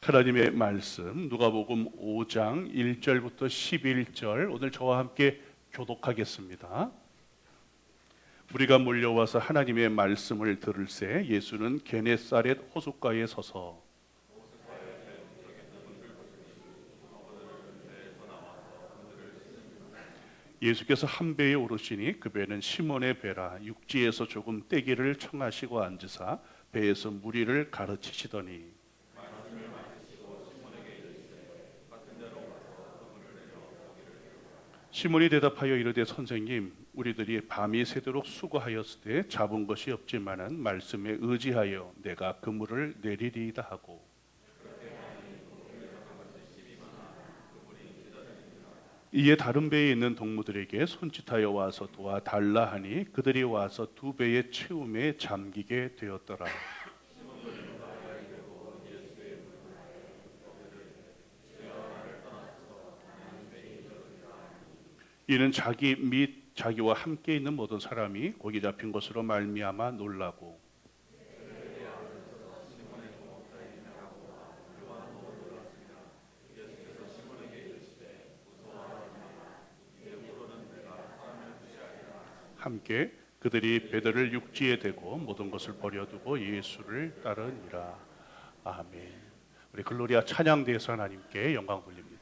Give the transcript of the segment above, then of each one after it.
하나님의 말씀 누가복음 5장 1절부터 11절 오늘 저와 함께 교독하겠습니다. 무리가 몰려와서 하나님의 말씀을 들을새 예수는 게네사렛 호숫가에 서서 예수께서 한 배에 오르시니 그 배는 시몬의 배라. 육지에서 조금 떼기를 청하시고 앉으사 배에서 무리를 가르치시더니 시몬이 대답하여 이르되 선생님, 우리들이 밤이 새도록 수고하였으되 잡은 것이 없지만은 말씀에 의지하여 내가 그물을 내리리이다 하고 이에 다른 배에 있는 동무들에게 손짓하여 와서 도와달라 하니 그들이 와서 두 배의 채움에 잠기게 되었더라. 이는 자기 및 자기와 함께 있는 모든 사람이 고기 잡힌 것으로 말미암아 놀라고 함께 그들이 배들을 육지에 대고 모든 것을 버려두고 예수를 따르니라. 아멘. 우리 글로리아 찬양대에서 하나님께 영광 돌립니다.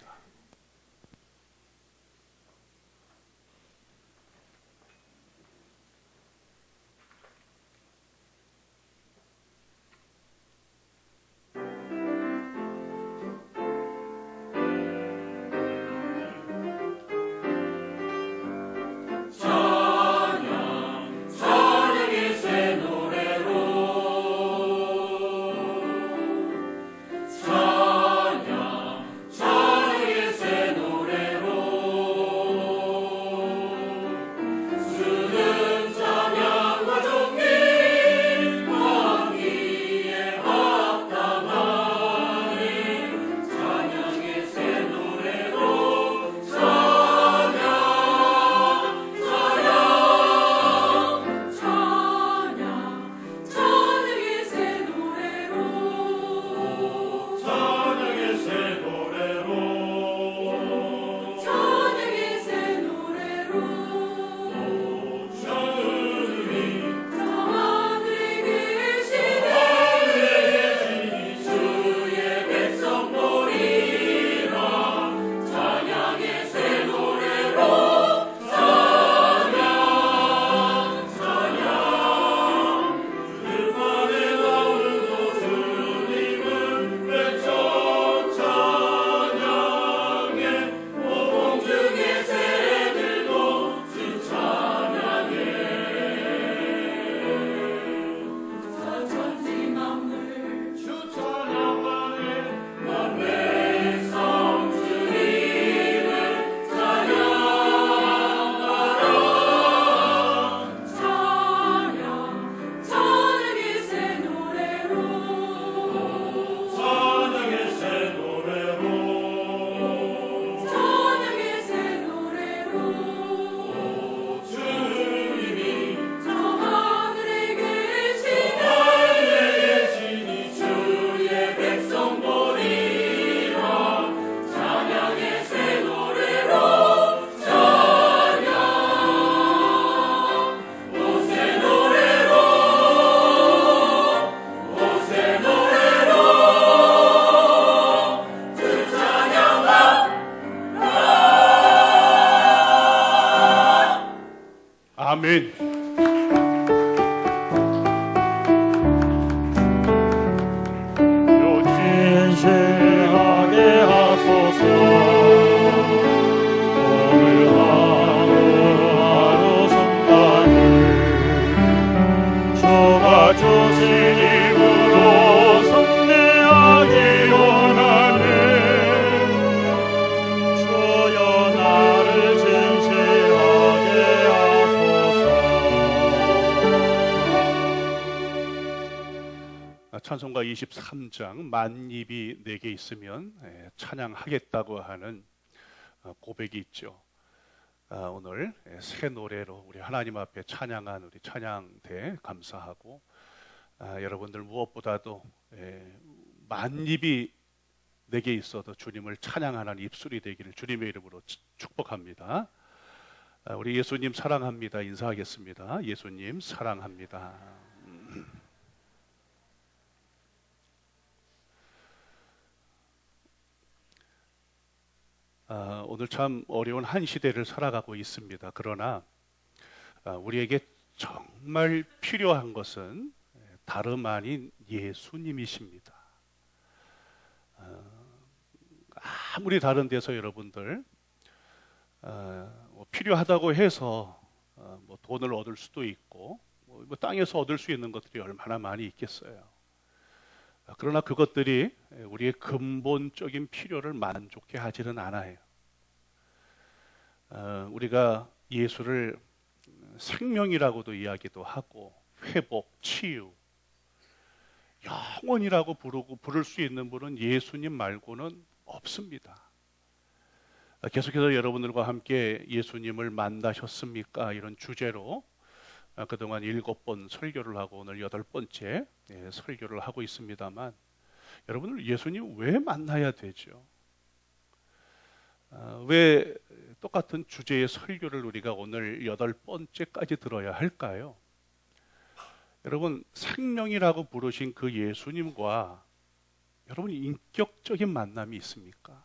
아멘. 진실하게 하소서. 오늘 하루하루 성탄을 주가 주신 힘으로 성례하기 원하네. 주여 나를 진실하게 찬송가 23장 만입이 내게 있으면 찬양하겠다고 하는 고백이 있죠. 오늘 새 노래로 우리 하나님 앞에 찬양한 우리 찬양대 감사하고 여러분들 무엇보다도 만입이 내게 있어도 주님을 찬양하는 입술이 되기를 주님의 이름으로 축복합니다. 우리 예수님 사랑합니다 인사하겠습니다. 예수님 사랑합니다. 오늘 참 어려운 한 시대를 살아가고 있습니다. 그러나 우리에게 정말 필요한 것은 다름 아닌 예수님이십니다. 아무리 다른 데서 여러분들 필요하다고 해서 뭐 돈을 얻을 수도 있고 뭐 땅에서 얻을 수 있는 것들이 얼마나 많이 있겠어요. 그러나 그것들이 우리의 근본적인 필요를 만족해 하지는 않아요. 우리가 예수를 생명이라고도 이야기도 하고 회복, 치유, 영원이라고 부를 수 있는 분은 예수님 말고는 없습니다. 계속해서 여러분들과 함께 예수님을 만나셨습니까? 이런 주제로 그동안 7번 설교를 하고 오늘 8번째 설교를 하고 있습니다만, 여러분들 예수님 왜 만나야 되죠? 왜 똑같은 주제의 설교를 우리가 오늘 8번째까지 들어야 할까요? 여러분, 생명이라고 부르신 그 예수님과 여러분 인격적인 만남이 있습니까?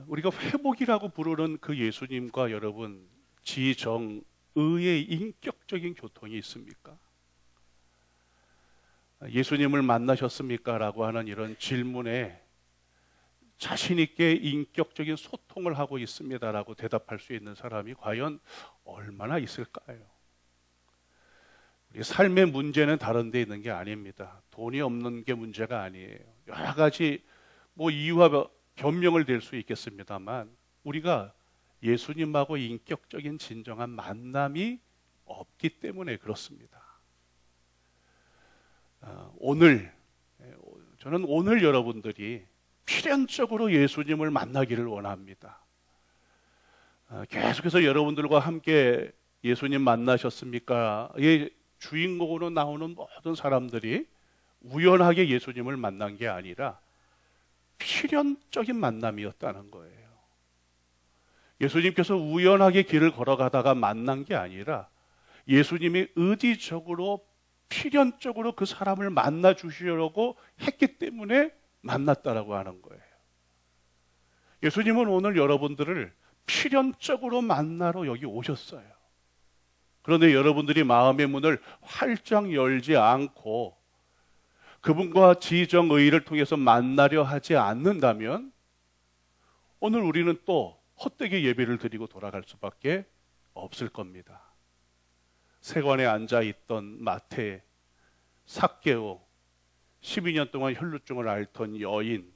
우리가 회복이라고 부르는 그 예수님과 여러분 지정의의 인격적인 교통이 있습니까? 예수님을 만나셨습니까? 라고 하는 이런 질문에 자신 있게 인격적인 소통을 하고 있습니다라고 대답할 수 있는 사람이 과연 얼마나 있을까요? 우리 삶의 문제는 다른 데 있는 게 아닙니다. 돈이 없는 게 문제가 아니에요. 여러 가지 이유와 변명을 댈 수 있겠습니다만, 우리가 예수님하고 인격적인 진정한 만남이 없기 때문에 그렇습니다. 저는 오늘 여러분들이 필연적으로 예수님을 만나기를 원합니다. 계속해서 여러분들과 함께 예수님 만나셨습니까? 의 주인공으로 나오는 모든 사람들이 우연하게 예수님을 만난 게 아니라 필연적인 만남이었다는 거예요. 예수님께서 우연하게 길을 걸어가다가 만난 게 아니라 예수님이 의지적으로 필연적으로 그 사람을 만나 주시려고 했기 때문에 만났다라고 하는 거예요. 예수님은 오늘 여러분들을 필연적으로 만나러 여기 오셨어요. 그런데 여러분들이 마음의 문을 활짝 열지 않고 그분과 지정의를 통해서 만나려 하지 않는다면 오늘 우리는 또 헛되게 예배를 드리고 돌아갈 수밖에 없을 겁니다. 세관에 앉아있던 마태, 삭개오, 12년 동안 혈루증을 앓던 여인,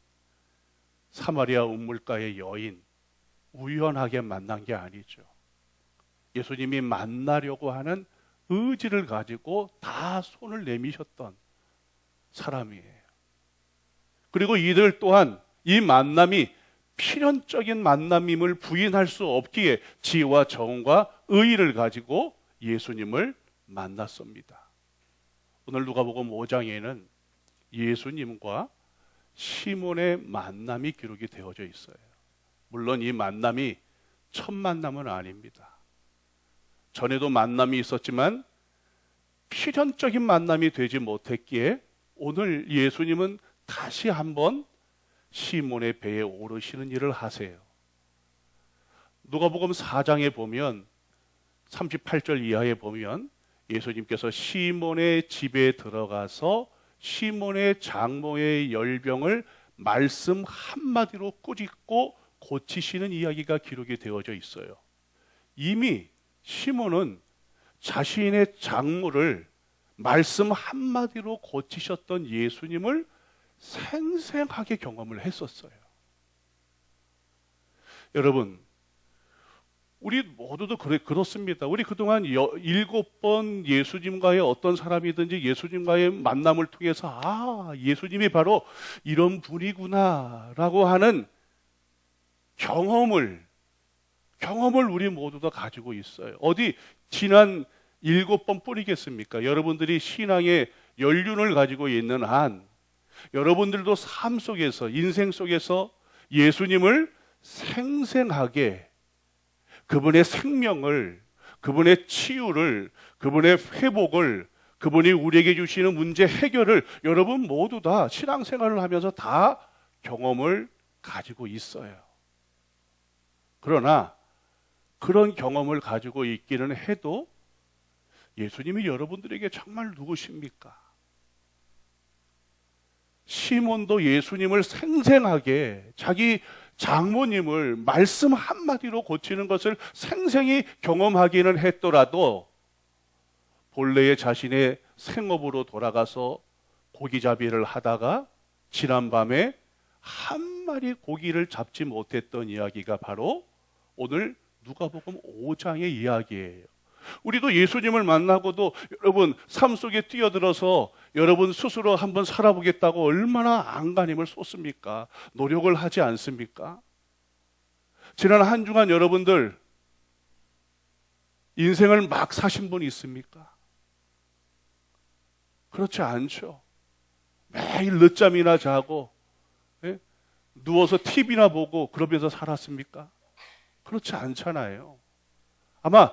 사마리아 우물가의 여인, 우연하게 만난 게 아니죠. 예수님이 만나려고 하는 의지를 가지고 다 손을 내미셨던 사람이에요. 그리고 이들 또한 이 만남이 필연적인 만남임을 부인할 수 없기에 지혜와 정과 의의를 가지고 예수님을 만났습니다. 오늘 누가복음 5장에는 예수님과 시몬의 만남이 기록이 되어져 있어요. 물론 이 만남이 첫 만남은 아닙니다. 전에도 만남이 있었지만 필연적인 만남이 되지 못했기에 오늘 예수님은 다시 한번 시몬의 배에 오르시는 일을 하세요. 누가복음 4장에 보면 38절 이하에 보면 예수님께서 시몬의 집에 들어가서 시몬의 장모의 열병을 말씀 한마디로 꾸짖고 고치시는 이야기가 기록이 되어져 있어요. 이미 시몬은 자신의 장모를 말씀 한마디로 고치셨던 예수님을 생생하게 경험을 했었어요. 여러분, 우리 모두도 그렇습니다. 우리 그동안 7번 예수님과의 어떤 사람이든지 예수님과의 만남을 통해서 예수님이 바로 이런 분이구나 라고 하는 경험을 우리 모두 다 가지고 있어요. 어디 지난 7번 뿐이겠습니까? 여러분들이 신앙의 연륜을 가지고 있는 한 여러분들도 삶 속에서, 인생 속에서 예수님을 생생하게 그분의 생명을, 그분의 치유를, 그분의 회복을, 그분이 우리에게 주시는 문제 해결을 여러분 모두 다 신앙생활을 하면서 다 경험을 가지고 있어요. 그러나 그런 경험을 가지고 있기는 해도 예수님이 여러분들에게 정말 누구십니까? 시몬도 예수님을 생생하게 자기 장모님을 말씀 한마디로 고치는 것을 생생히 경험하기는 했더라도 본래의 자신의 생업으로 돌아가서 고기잡이를 하다가 지난밤에 한 마리 고기를 잡지 못했던 이야기가 바로 오늘 누가복음 5장의 이야기예요. 우리도 예수님을 만나고도 여러분 삶 속에 뛰어들어서 여러분 스스로 한번 살아보겠다고 얼마나 안간힘을 쏟습니까? 노력을 하지 않습니까? 지난 한 주간 여러분들 인생을 막 사신 분 있습니까? 그렇지 않죠. 매일 늦잠이나 자고 누워서 TV나 보고 그러면서 살았습니까? 그렇지 않잖아요. 아마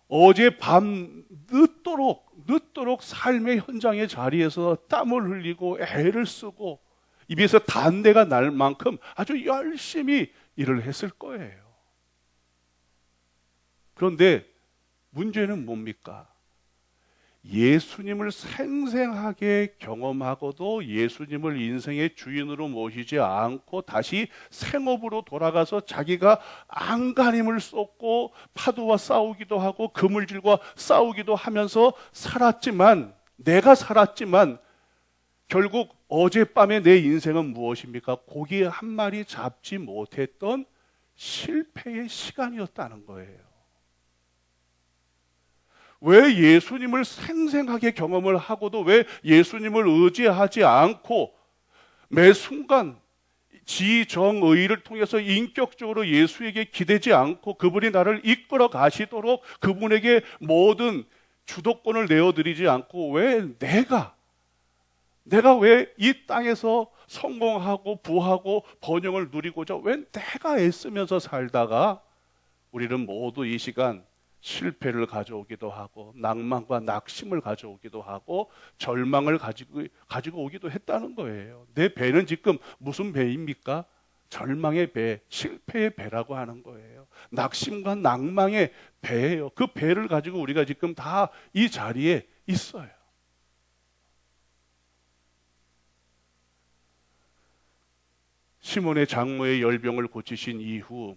어젯밤 늦도록 삶의 현장의 자리에서 땀을 흘리고 애를 쓰고 입에서 단내가 날 만큼 아주 열심히 일을 했을 거예요. 그런데 문제는 뭡니까? 예수님을 생생하게 경험하고도 예수님을 인생의 주인으로 모시지 않고 다시 생업으로 돌아가서 자기가 안간힘을 쏟고 파도와 싸우기도 하고 그물질과 싸우기도 하면서 내가 살았지만 결국 어젯밤에 내 인생은 무엇입니까? 고기 한 마리 잡지 못했던 실패의 시간이었다는 거예요. 왜 예수님을 생생하게 경험을 하고도 왜 예수님을 의지하지 않고 매 순간 지정의를 통해서 인격적으로 예수에게 기대지 않고 그분이 나를 이끌어 가시도록 그분에게 모든 주도권을 내어드리지 않고 왜 내가 왜 이 땅에서 성공하고 부하고 번영을 누리고자 왜 내가 애쓰면서 살다가 우리는 모두 이 시간 실패를 가져오기도 하고 낭만과 낙심을 가져오기도 하고 절망을 가지고 오기도 했다는 거예요. 내 배는 지금 무슨 배입니까? 절망의 배, 실패의 배라고 하는 거예요. 낙심과 낭망의 배예요. 그 배를 가지고 우리가 지금 다 이 자리에 있어요. 시몬의 장모의 열병을 고치신 이후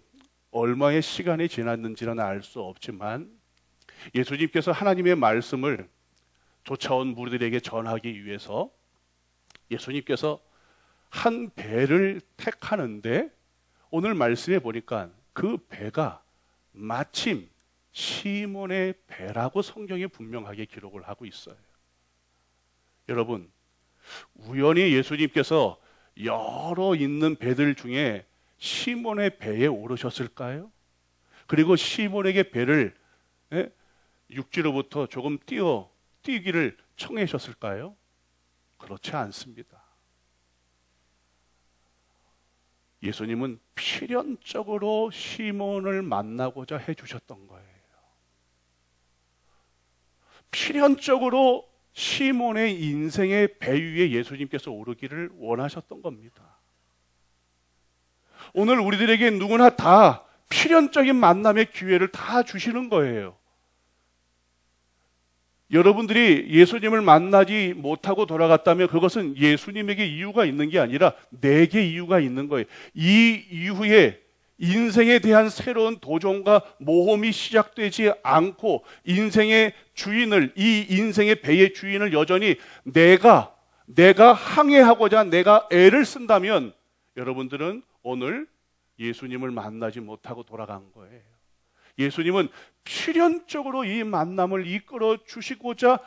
얼마의 시간이 지났는지는 알 수 없지만 예수님께서 하나님의 말씀을 쫓아온 무리들에게 전하기 위해서 예수님께서 한 배를 택하는데 오늘 말씀에 보니까 그 배가 마침 시몬의 배라고 성경에 분명하게 기록을 하고 있어요. 여러분, 우연히 예수님께서 여러 있는 배들 중에 시몬의 배에 오르셨을까요? 그리고 시몬에게 배를 육지로부터 조금 뛰기를 청하셨을까요? 그렇지 않습니다. 예수님은 필연적으로 시몬을 만나고자 해주셨던 거예요. 필연적으로 시몬의 인생의 배 위에 예수님께서 오르기를 원하셨던 겁니다. 오늘 우리들에게 누구나 다 필연적인 만남의 기회를 다 주시는 거예요. 여러분들이 예수님을 만나지 못하고 돌아갔다면 그것은 예수님에게 이유가 있는 게 아니라 내게 이유가 있는 거예요. 이 이후에 인생에 대한 새로운 도전과 모험이 시작되지 않고 인생의 주인을, 이 인생의 배의 주인을 여전히 내가 항해하고자 내가 애를 쓴다면 여러분들은 오늘 예수님을 만나지 못하고 돌아간 거예요. 예수님은 필연적으로 이 만남을 이끌어 주시고자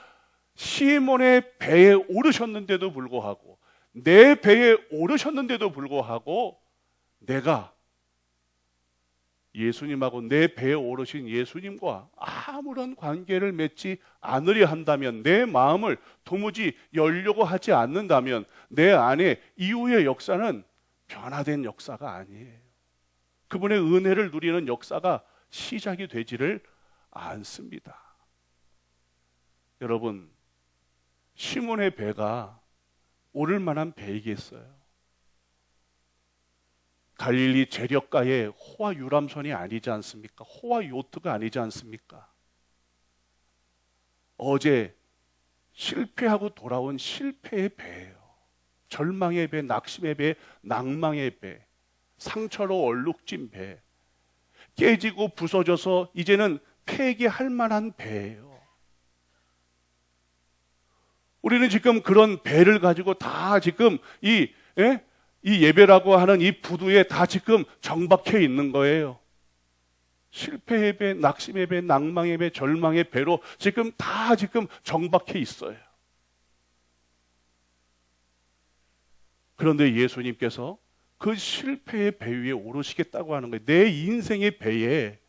시몬의 배에 오르셨는데도 불구하고 내 배에 오르셨는데도 불구하고 내가 예수님하고 내 배에 오르신 예수님과 아무런 관계를 맺지 않으려 한다면, 내 마음을 도무지 열려고 하지 않는다면 내 안에 이후의 역사는 변화된 역사가 아니에요. 그분의 은혜를 누리는 역사가 시작이 되지를 않습니다. 여러분, 시몬의 배가 오를 만한 배이겠어요? 갈릴리 재력가의 호화 유람선이 아니지 않습니까? 호화 요트가 아니지 않습니까? 어제 실패하고 돌아온 실패의 배예요. 절망의 배, 낙심의 배, 낭망의 배, 상처로 얼룩진 배, 깨지고 부서져서 이제는 폐기할 만한 배예요. 우리는 지금 그런 배를 가지고 다 지금 이 예배라고 하는 이 부두에 다 지금 정박해 있는 거예요. 실패의 배, 낙심의 배, 낭망의 배, 절망의 배로 지금 다 지금 정박해 있어요. 그런데 예수님께서 그 실패의 배 위에 오르시겠다고 하는 거예요. 내 인생의 배에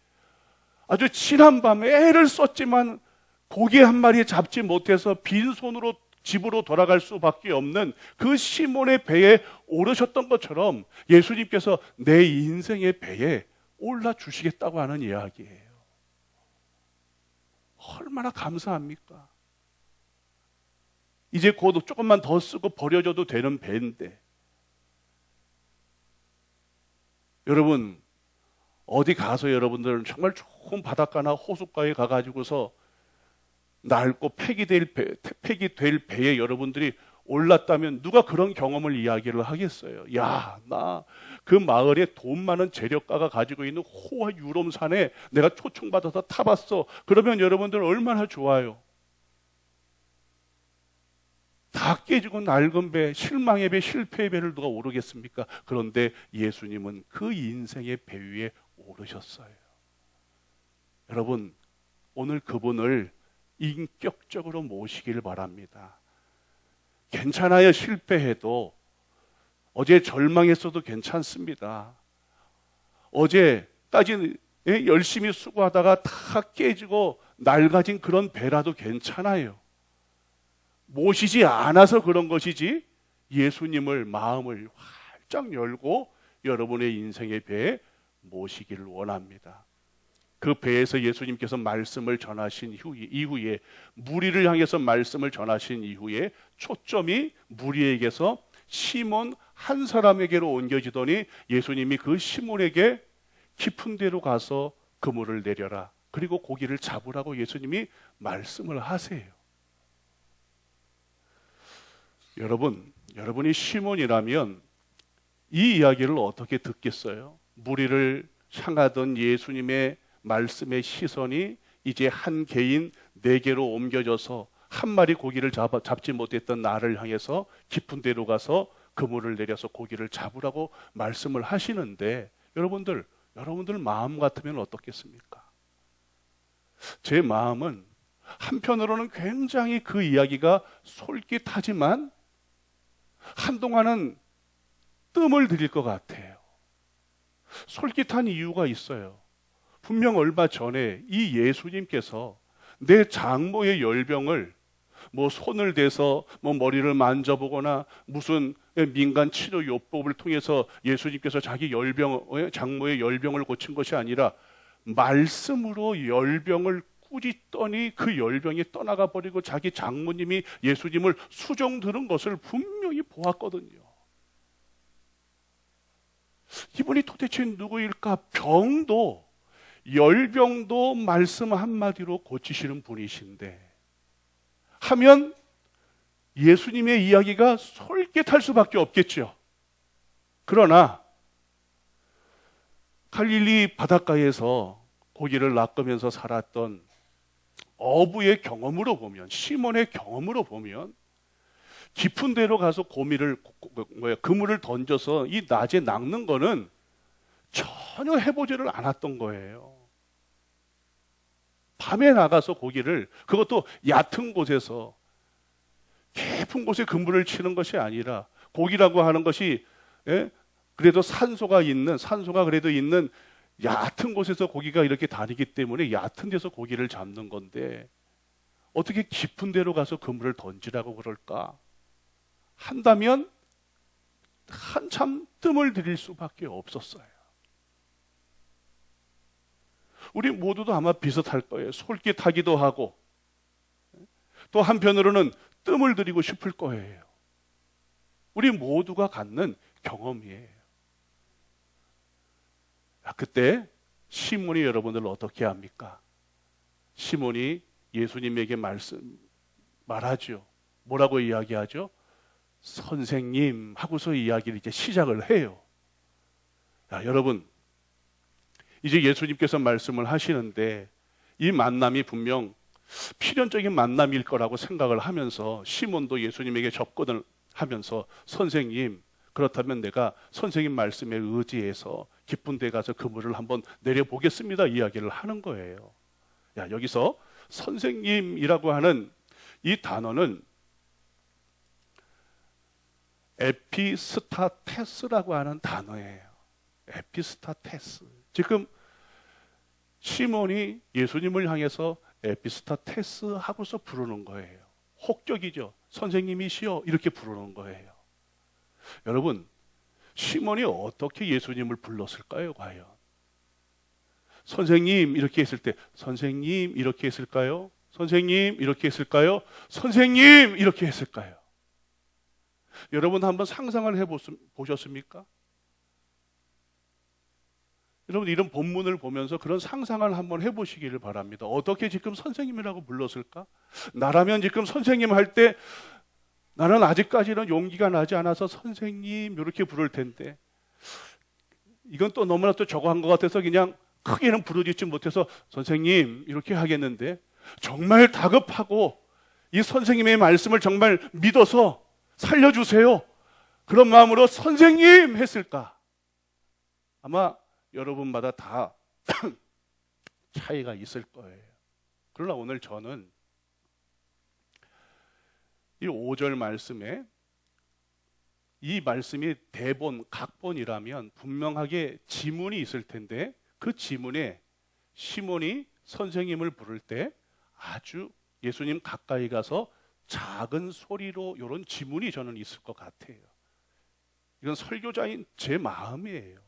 아주 지난 밤에 애를 썼지만 고기 한 마리 잡지 못해서 빈손으로 집으로 돌아갈 수밖에 없는 그 시몬의 배에 오르셨던 것처럼 예수님께서 내 인생의 배에 올라주시겠다고 하는 이야기예요. 얼마나 감사합니까? 이제 곧 조금만 더 쓰고 버려져도 되는 배인데, 여러분 어디 가서 여러분들은 정말 좋은 바닷가나 호숫가에 가가지고서 낡고 폐기될 배에 여러분들이 올랐다면 누가 그런 경험을 이야기를 하겠어요? 야, 나 그 마을에 돈 많은 재력가가 가지고 있는 호화 유람선에 내가 초청받아서 타봤어. 그러면 여러분들 얼마나 좋아요? 다 깨지고 낡은 배, 실망의 배, 실패의 배를 누가 오르겠습니까? 그런데 예수님은 그 인생의 배 위에 오르셨어요. 여러분, 오늘 그분을 인격적으로 모시기를 바랍니다. 괜찮아요. 실패해도. 어제 절망했어도 괜찮습니다. 어제까지 열심히 수고하다가 다 깨지고 낡아진 그런 배라도 괜찮아요. 모시지 않아서 그런 것이지, 예수님을 마음을 활짝 열고 여러분의 인생의 배에 모시기를 원합니다. 그 배에서 예수님께서 말씀을 전하신 이후에, 무리를 향해서 말씀을 전하신 이후에 초점이 무리에게서 시몬 한 사람에게로 옮겨지더니 예수님이 그 시몬에게 깊은 데로 가서 그물을 내려라, 그리고 고기를 잡으라고 예수님이 말씀을 하세요. 여러분이 시몬이라면 이 이야기를 어떻게 듣겠어요? 무리를 향하던 예수님의 말씀의 시선이 이제 한 개인 네개로 옮겨져서 한 마리 고기를 잡지 못했던 나를 향해서 깊은 데로 가서 그물을 내려서 고기를 잡으라고 말씀을 하시는데, 여러분들 마음 같으면 어떻겠습니까? 제 마음은 한편으로는 굉장히 그 이야기가 솔깃하지만 한동안은 뜸을 들일 것 같아요. 솔깃한 이유가 있어요. 분명 얼마 전에 이 예수님께서 내 장모의 열병을 손을 대서 머리를 만져보거나 무슨 민간 치료 요법을 통해서 예수님께서 자기 장모의 열병을 고친 것이 아니라 말씀으로 열병을 꾸짖더니 그 열병이 떠나가 버리고 자기 장모님이 예수님을 수종 들은 것을 분명히 보았거든요. 이분이 도대체 누구일까? 열병도 말씀 한마디로 고치시는 분이신데 하면 예수님의 이야기가 솔깃할 수밖에 없겠죠. 그러나 갈릴리 바닷가에서 고기를 낚으면서 살았던 어부의 경험으로 보면, 시몬의 경험으로 보면 깊은 데로 가서 그물을 던져서 이 낮에 낚는 거는 전혀 해보지를 않았던 거예요. 밤에 나가서 고기를, 그것도 얕은 곳에서 깊은 곳에 그물을 치는 것이 아니라, 고기라고 하는 것이 그래도 산소가 그래도 있는 얕은 곳에서 고기가 이렇게 다니기 때문에 얕은 데서 고기를 잡는 건데 어떻게 깊은 데로 가서 그물을 던지라고 그럴까? 한다면 한참 뜸을 들일 수밖에 없었어요. 우리 모두도 아마 비슷할 거예요. 솔깃하기도 하고 또 한편으로는 뜸을 들이고 싶을 거예요. 우리 모두가 갖는 경험이에요. 그때 시몬이 여러분들 어떻게 합니까? 시몬이 예수님에게 말하죠. 뭐라고 이야기하죠? 선생님 하고서 이야기를 이제 시작을 해요. 여러분, 이제 예수님께서 말씀을 하시는데 이 만남이 분명 필연적인 만남일 거라고 생각을 하면서 시몬도 예수님에게 접근을 하면서 선생님, 그렇다면 내가 선생님 말씀에 의지해서 깊은 데 가서 그물을 한번 내려보겠습니다 이야기를 하는 거예요. 여기서 선생님이라고 하는 이 단어는 에피스타테스라고 하는 단어예요. 에피스타테스. 지금 시몬이 예수님을 향해서 에피스타테스 하고서 부르는 거예요. 혹격이죠. 선생님이시여 이렇게 부르는 거예요. 여러분, 시몬이 어떻게 예수님을 불렀을까요, 과연? 선생님 이렇게 했을 때 선생님 이렇게 했을까요? 선생님 이렇게 했을까요? 선생님 이렇게 했을까요? 여러분 한번 상상을 해보셨습니까? 여러분 이런 본문을 보면서 그런 상상을 한번 해보시기를 바랍니다. 어떻게 지금 선생님이라고 불렀을까? 나라면 지금 선생님 할 때 나는 아직까지는 용기가 나지 않아서 선생님 이렇게 부를 텐데 이건 또 너무나 또 저거 한 것 같아서 그냥 크게는 부르짖지 못해서 선생님 이렇게 하겠는데 정말 다급하고 이 선생님의 말씀을 정말 믿어서 살려주세요 그런 마음으로 선생님 했을까? 아마 여러분마다 다 차이가 있을 거예요. 그러나 오늘 저는 이 5절 말씀에 이 말씀이 대본, 각본이라면 분명하게 지문이 있을 텐데 그 지문에 시몬이 선생님을 부를 때 아주 예수님 가까이 가서 작은 소리로 이런 지문이 저는 있을 것 같아요. 이건 설교자인 제 마음이에요.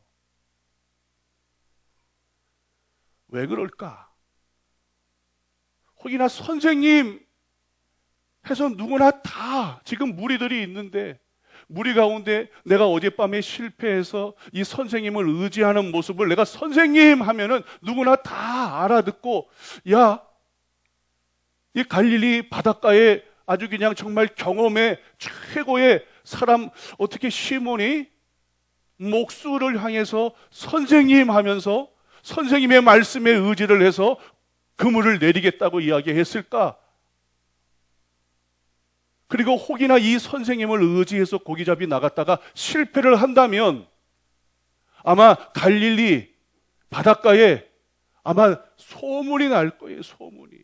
왜 그럴까? 혹이나 선생님 해서 누구나 다 지금 무리들이 있는데 무리 가운데 내가 어젯밤에 실패해서 이 선생님을 의지하는 모습을 내가 선생님 하면은 누구나 다 알아듣고 야, 이 갈릴리 바닷가에 아주 그냥 정말 경험의 최고의 사람 어떻게 시몬이 목수를 향해서 선생님 하면서 선생님의 말씀에 의지를 해서 그물을 내리겠다고 이야기했을까? 그리고 혹이나 이 선생님을 의지해서 고기잡이 나갔다가 실패를 한다면 아마 갈릴리 바닷가에 아마 소문이 날 거예요. 소문이.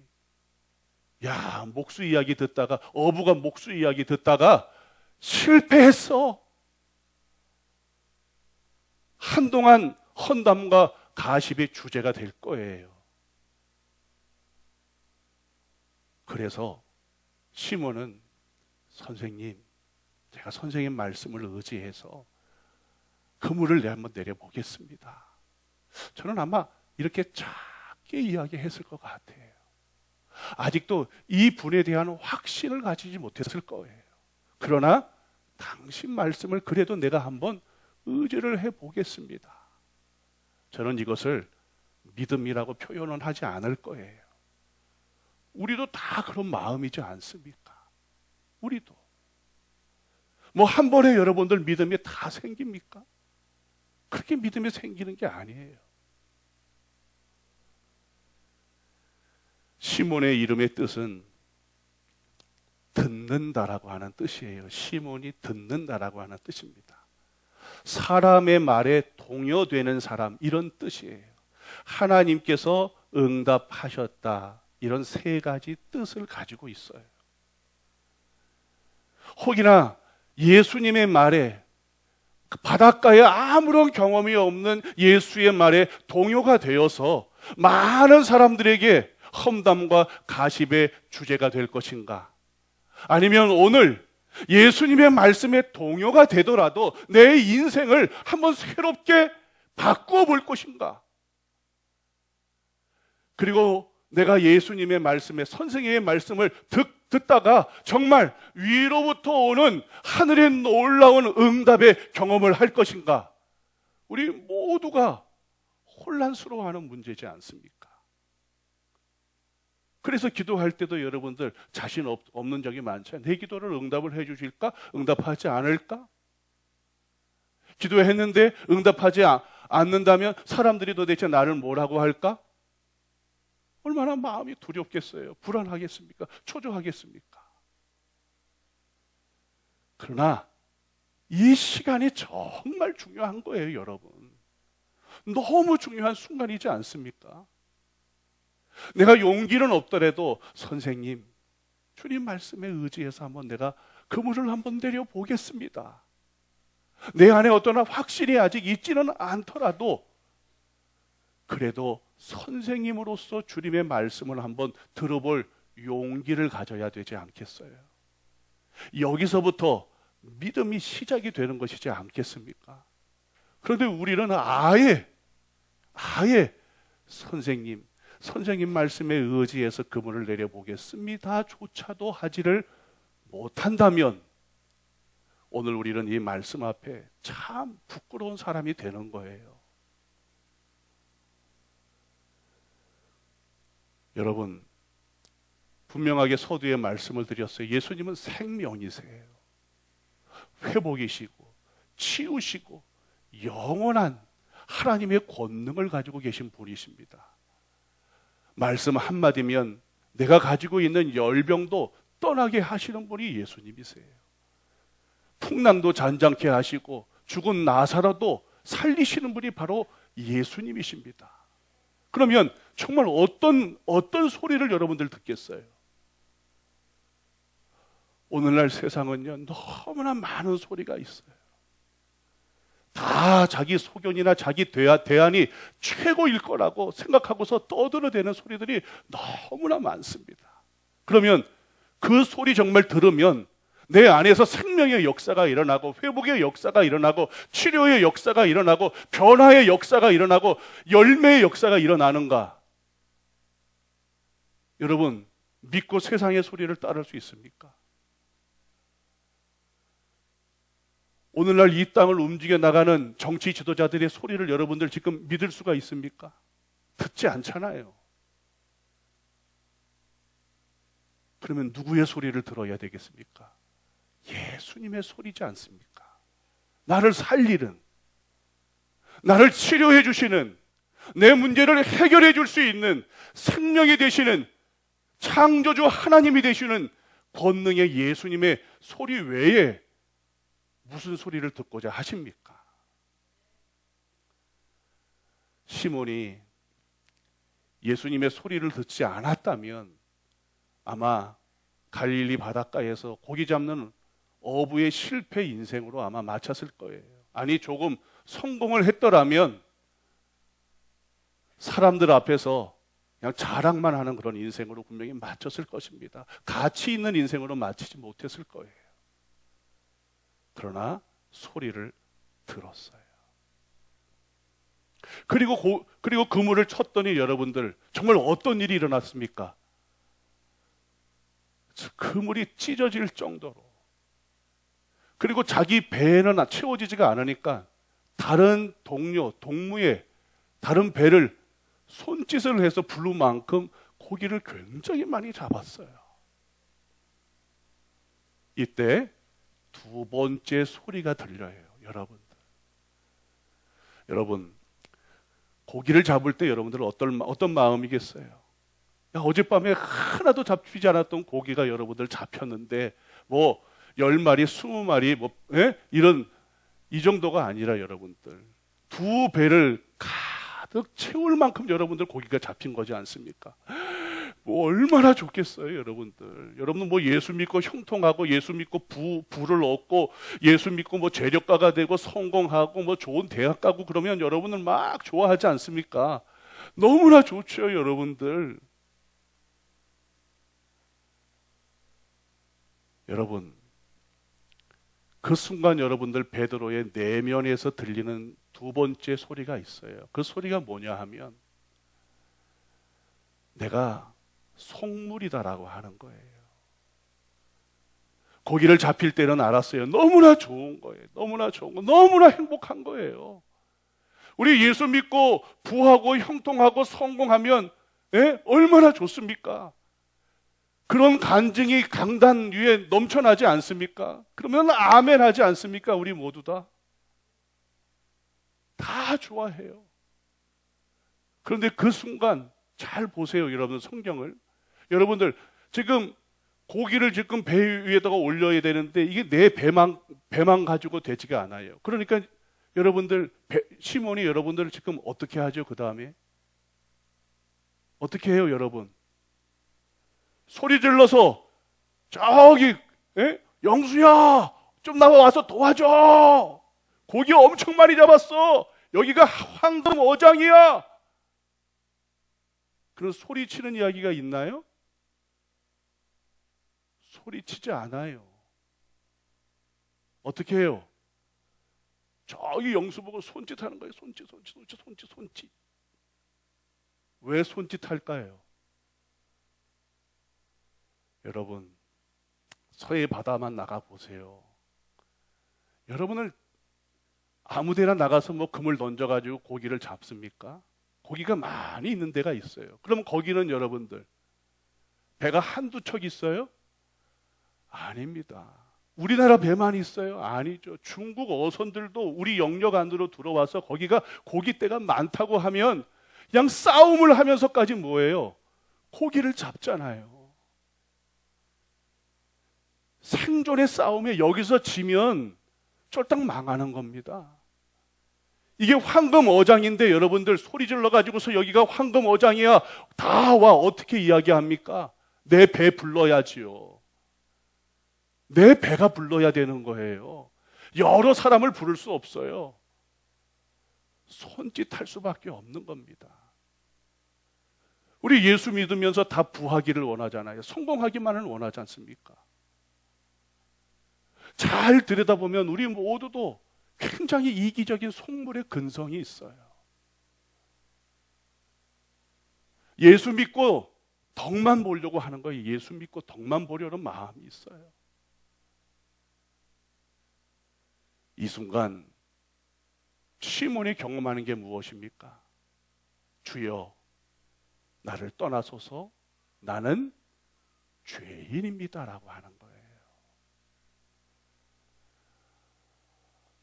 야, 목수 이야기 듣다가 어부가 목수 이야기 듣다가 실패했어. 한동안 헌담과 가십의 주제가 될 거예요. 그래서 시몬은 선생님, 제가 선생님 말씀을 의지해서 그물을 한번 내려보겠습니다. 저는 아마 이렇게 작게 이야기했을 것 같아요. 아직도 이 분에 대한 확신을 가지지 못했을 거예요. 그러나 당신 말씀을 그래도 내가 한번 의지를 해보겠습니다. 저는 이것을 믿음이라고 표현은 하지 않을 거예요. 우리도 다 그런 마음이지 않습니까? 우리도. 뭐 한 번에 여러분들 믿음이 다 생깁니까? 그렇게 믿음이 생기는 게 아니에요. 시몬의 이름의 뜻은 듣는다라고 하는 뜻이에요. 시몬이 듣는다라고 하는 뜻입니다. 사람의 말에 동요되는 사람, 이런 뜻이에요. 하나님께서 응답하셨다, 이런 세 가지 뜻을 가지고 있어요. 혹이나 예수님의 말에 그 바닷가에 아무런 경험이 없는 예수의 말에 동요가 되어서 많은 사람들에게 험담과 가십의 주제가 될 것인가? 아니면 오늘 예수님의 말씀에 동요가 되더라도 내 인생을 한번 새롭게 바꾸어 볼 것인가? 그리고 내가 예수님의 말씀에, 선생님의 말씀을 듣다가 정말 위로부터 오는 하늘의 놀라운 응답의 경험을 할 것인가? 우리 모두가 혼란스러워하는 문제지 않습니까? 그래서 기도할 때도 여러분들 자신 없는 적이 많죠. 내 기도를 응답을 해 주실까? 응답하지 않을까? 기도했는데 응답하지 않는다면 사람들이 도대체 나를 뭐라고 할까? 얼마나 마음이 두렵겠어요. 불안하겠습니까? 초조하겠습니까? 그러나 이 시간이 정말 중요한 거예요, 여러분. 너무 중요한 순간이지 않습니까? 내가 용기는 없더라도 선생님, 주님 말씀에 의지해서 한번 내가 그물을 한번 내려보겠습니다. 내 안에 어떠나 확신이 아직 있지는 않더라도 그래도 선생님으로서 주님의 말씀을 한번 들어볼 용기를 가져야 되지 않겠어요? 여기서부터 믿음이 시작이 되는 것이지 않겠습니까? 그런데 우리는 아예 선생님 말씀에 의지해서 그물을 내려보겠습니다 조차도 하지를 못한다면 오늘 우리는 이 말씀 앞에 참 부끄러운 사람이 되는 거예요. 여러분, 분명하게 서두에 말씀을 드렸어요. 예수님은 생명이세요. 회복이시고 치유시고 영원한 하나님의 권능을 가지고 계신 분이십니다. 말씀 한마디면 내가 가지고 있는 열병도 떠나게 하시는 분이 예수님이세요. 풍랑도 잔잔케 하시고 죽은 나사로도 살리시는 분이 바로 예수님이십니다. 그러면 정말 어떤 소리를 여러분들 듣겠어요? 오늘날 세상은요, 너무나 많은 소리가 있어요. 다 자기 소견이나 자기 대안이 최고일 거라고 생각하고서 떠들어대는 소리들이 너무나 많습니다. 그러면 그 소리 정말 들으면 내 안에서 생명의 역사가 일어나고 회복의 역사가 일어나고 치료의 역사가 일어나고 변화의 역사가 일어나고 열매의 역사가 일어나는가? 여러분, 믿고 세상의 소리를 따를 수 있습니까? 오늘날 이 땅을 움직여 나가는 정치 지도자들의 소리를 여러분들 지금 믿을 수가 있습니까? 듣지 않잖아요. 그러면 누구의 소리를 들어야 되겠습니까? 예수님의 소리지 않습니까? 나를 살리는, 나를 치료해 주시는, 내 문제를 해결해 줄 수 있는 생명이 되시는 창조주 하나님이 되시는 권능의 예수님의 소리 외에 무슨 소리를 듣고자 하십니까? 시몬이 예수님의 소리를 듣지 않았다면 아마 갈릴리 바닷가에서 고기 잡는 어부의 실패 인생으로 아마 마쳤을 거예요. 아니, 조금 성공을 했더라면 사람들 앞에서 그냥 자랑만 하는 그런 인생으로 분명히 마쳤을 것입니다. 가치 있는 인생으로 마치지 못했을 거예요. 그러나 소리를 들었어요. 그리고 그물을 쳤더니 여러분들 정말 어떤 일이 일어났습니까? 그물이 찢어질 정도로, 그리고 자기 배는 채워지지가 않으니까 다른 동무의 다른 배를 손짓을 해서 부를 만큼 고기를 굉장히 많이 잡았어요. 이때 두 번째 소리가 들려요, 여러분들. 여러분, 고기를 잡을 때 여러분들은 어떤 마음이겠어요? 야, 어젯밤에 하나도 잡히지 않았던 고기가 여러분들 잡혔는데 뭐 10마리, 20마리 이런 이 정도가 아니라 여러분들 두 배를 가득 채울 만큼 여러분들 고기가 잡힌 거지 않습니까? 뭐 얼마나 좋겠어요, 여러분들. 여러분 뭐 예수 믿고 형통하고 예수 믿고 부를 얻고 예수 믿고 뭐 재력가가 되고 성공하고 뭐 좋은 대학 가고 그러면 여러분은 막 좋아하지 않습니까? 너무나 좋죠, 여러분들. 여러분, 그 순간 여러분들 베드로의 내면에서 들리는 두 번째 소리가 있어요. 그 소리가 뭐냐 하면 내가 속물이다라고 하는 거예요. 고기를 잡힐 때는 알았어요. 너무나 좋은 거예요. 너무나 좋은 거, 너무나 행복한 거예요. 우리 예수 믿고 부하고 형통하고 성공하면 얼마나 좋습니까? 그런 간증이 강단 위에 넘쳐나지 않습니까? 그러면 아멘 하지 않습니까? 우리 모두 다 좋아해요. 그런데 그 순간 잘 보세요, 여러분 성경을. 여러분들 지금 고기를 지금 배 위에다가 올려야 되는데 이게 내 배만 가지고 되지가 않아요. 그러니까 여러분들 시몬이 여러분들을 지금 어떻게 하죠? 그 다음에 어떻게 해요, 여러분? 소리 질러서 저기 영수야 좀 나와서 도와줘. 고기 엄청 많이 잡았어. 여기가 황금 어장이야. 그런 소리치는 이야기가 있나요? 소리치지 않아요. 어떻게 해요? 저기 영수 보고 손짓하는 거예요. 손짓. 왜 손짓할까요? 여러분, 서해 바다만 나가 보세요. 여러분을 아무데나 나가서 뭐 그물 던져가지고 고기를 잡습니까? 고기가 많이 있는 데가 있어요. 그럼 거기는 여러분들 배가 한두 척 있어요? 아닙니다. 우리나라 배만 있어요? 아니죠. 중국 어선들도 우리 영역 안으로 들어와서 거기가 고기떼가 많다고 하면 그냥 싸움을 하면서까지 뭐예요? 고기를 잡잖아요. 생존의 싸움에 여기서 지면 쫄딱 망하는 겁니다. 이게 황금 어장인데 여러분들 소리 질러 가지고서 여기가 황금 어장이야 다 와 어떻게 이야기합니까? 내 배 불러야지요. 내 배가 불러야 되는 거예요. 여러 사람을 부를 수 없어요. 손짓할 수밖에 없는 겁니다. 우리 예수 믿으면서 다 부하기를 원하잖아요. 성공하기만을 원하지 않습니까? 잘 들여다보면 우리 모두도 굉장히 이기적인 속물의 근성이 있어요. 예수 믿고 덕만 보려고 하는 거예요. 예수 믿고 덕만 보려는 마음이 있어요. 이 순간 시몬이 경험하는 게 무엇입니까? 주여, 나를 떠나소서, 나는 죄인입니다라고 하는 거예요.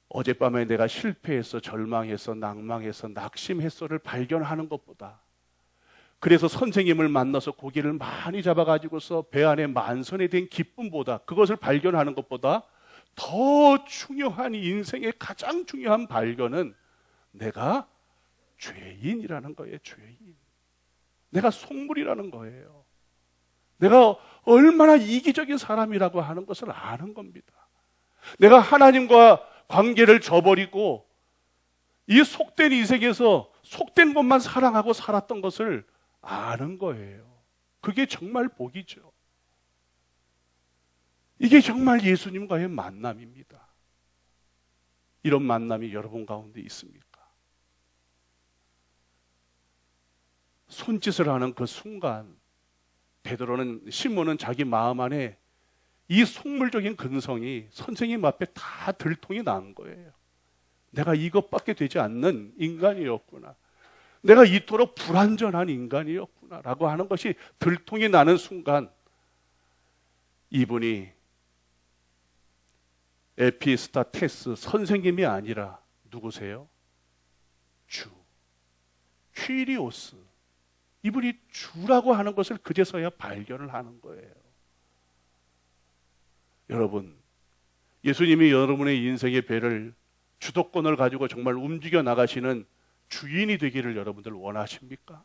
어젯밤에 내가 실패해서 절망해서 낭망해서 낙심했어를 발견하는 것보다, 그래서 선생님을 만나서 고기를 많이 잡아가지고서 배 안에 만선이 된 기쁨보다, 그것을 발견하는 것보다 더 중요한 인생의 가장 중요한 발견은 내가 죄인이라는 거예요. 죄인. 내가 속물이라는 거예요. 내가 얼마나 이기적인 사람이라고 하는 것을 아는 겁니다. 내가 하나님과 관계를 저버리고 이 속된 인생에서 속된 것만 사랑하고 살았던 것을 아는 거예요. 그게 정말 복이죠. 이게 정말 예수님과의 만남입니다. 이런 만남이 여러분 가운데 있습니까? 손짓을 하는 그 순간 시몬은 자기 마음 안에 이 속물적인 근성이 선생님 앞에 다 들통이 난 거예요. 내가 이것밖에 되지 않는 인간이었구나. 내가 이토록 불완전한 인간이었구나 라고 하는 것이 들통이 나는 순간 이분이 에피스타테스, 선생님이 아니라 누구세요? 주, 퀴리오스, 이분이 주라고 하는 것을 그제서야 발견을 하는 거예요. 여러분, 예수님이 여러분의 인생의 배를, 주도권을 가지고 정말 움직여 나가시는 주인이 되기를 여러분들 원하십니까?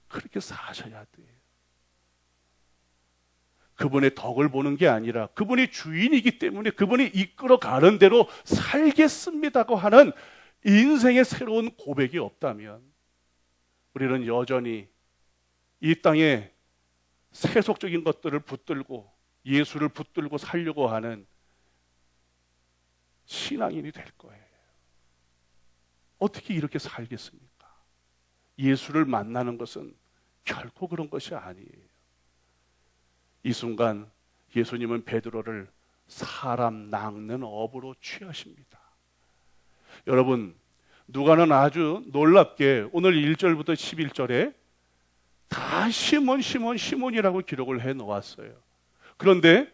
그렇게 사셔야 돼요. 그분의 덕을 보는 게 아니라 그분이 주인이기 때문에 그분이 이끌어 가는 대로 살겠습니다고 하는 인생의 새로운 고백이 없다면 우리는 여전히 이 땅에 세속적인 것들을 붙들고 예수를 붙들고 살려고 하는 신앙인이 될 거예요. 어떻게 이렇게 살겠습니까? 예수를 만나는 것은 결코 그런 것이 아니에요. 이 순간 예수님은 베드로를 사람 낚는 어부로 취하십니다. 여러분, 누가는 아주 놀랍게 오늘 1절부터 11절에 다 시몬 시몬 시몬이라고 기록을 해 놓았어요. 그런데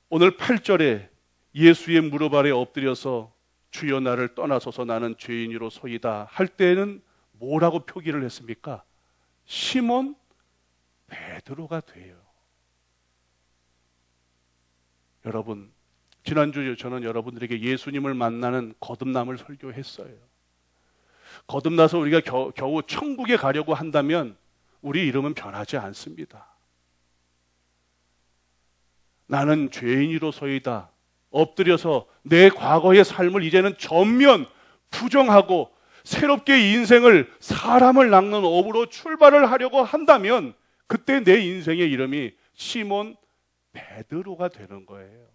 오늘 8절에 예수의 무릎 아래 엎드려서 주여 나를 떠나소서 나는 죄인으로 소이다 할 때는 뭐라고 표기를 했습니까? 시몬 베드로가 돼요. 여러분, 지난주 저는 여러분들에게 예수님을 만나는 거듭남을 설교했어요. 거듭나서 우리가 겨우 천국에 가려고 한다면 우리 이름은 변하지 않습니다. 나는 죄인으로서이다. 엎드려서 내 과거의 삶을 이제는 전면 부정하고 새롭게 인생을 사람을 낚는 어부로 출발을 하려고 한다면 그때 내 인생의 이름이 시몬 베드로가 되는 거예요.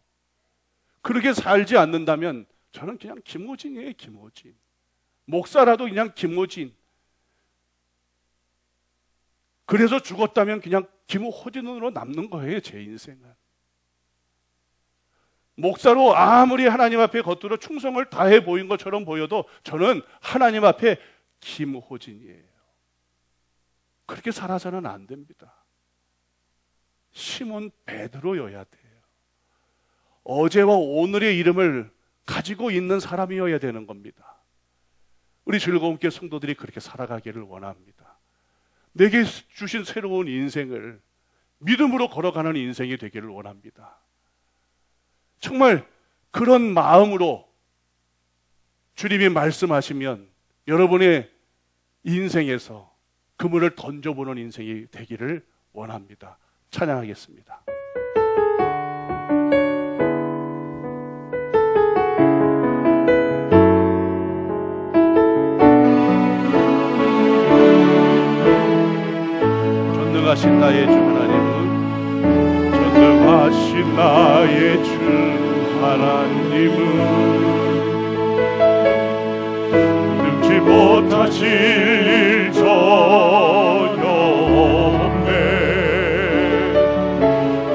그렇게 살지 않는다면 저는 그냥 김호진이에요. 김호진. 목사라도 그냥 김호진. 그래서 죽었다면 그냥 김호진으로 남는 거예요. 제 인생은. 목사로 아무리 하나님 앞에 겉으로 충성을 다해 보인 것처럼 보여도 저는 하나님 앞에 김호진이에요. 그렇게 살아서는 안 됩니다. 시몬 베드로여야 돼요. 어제와 오늘의 이름을 가지고 있는 사람이어야 되는 겁니다. 우리 즐거움께 성도들이 그렇게 살아가기를 원합니다. 내게 주신 새로운 인생을 믿음으로 걸어가는 인생이 되기를 원합니다. 정말 그런 마음으로 주님이 말씀하시면 여러분의 인생에서 그물을 던져보는 인생이 되기를 원합니다. 찬양하겠습니다. 전능하신 나의 주 하나님은 전능하신 나의 주 하나님은 능치 못하실 일 전혀 없네.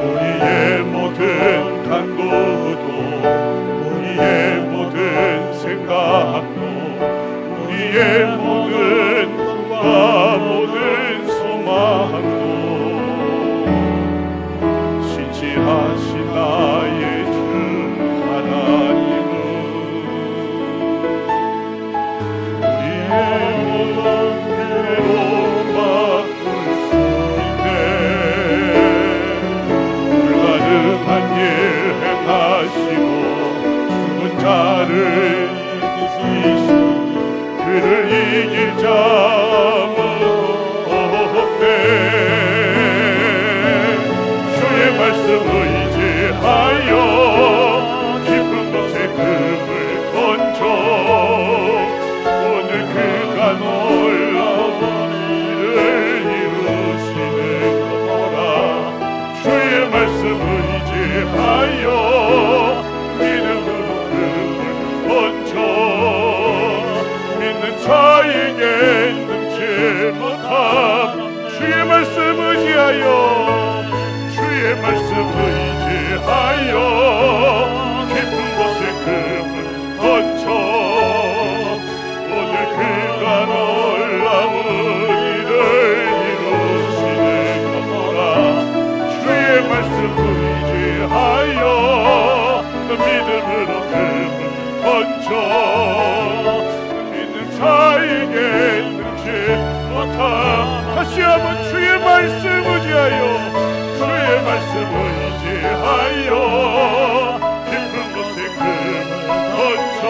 우리의 모든 간구도 우리의 모든 생각도 우리의 모든 꿈과 모든 소망도 신실하신 나의 주 하나님은 우리의 모든 괴로움 바꿀 수 있네. 불가능한 일 행하시고 죽은 자를 이기시니 그를 이길 자는 없네. 주의 말씀 의지하여 깊은 곳에 금을 던져 오늘 그가 놀라운 일을 이루시는 거라. 주의 말씀 의지하여 믿음으로 금을 던져 믿는 자에게 능치 못함. 주의 말씀 의지하여 주의 말씀 의지하여 깊은 곳에 금을 던져 오늘 그가 놀라운 일을 이루시는 거라. 주의 말씀 의지하여 믿음으로 금을 던져 믿는 자에게 능치 못함. 다시 한번 주의 말씀 의지하여 주의 말씀 의지하여 깊은 곳에 금을 던져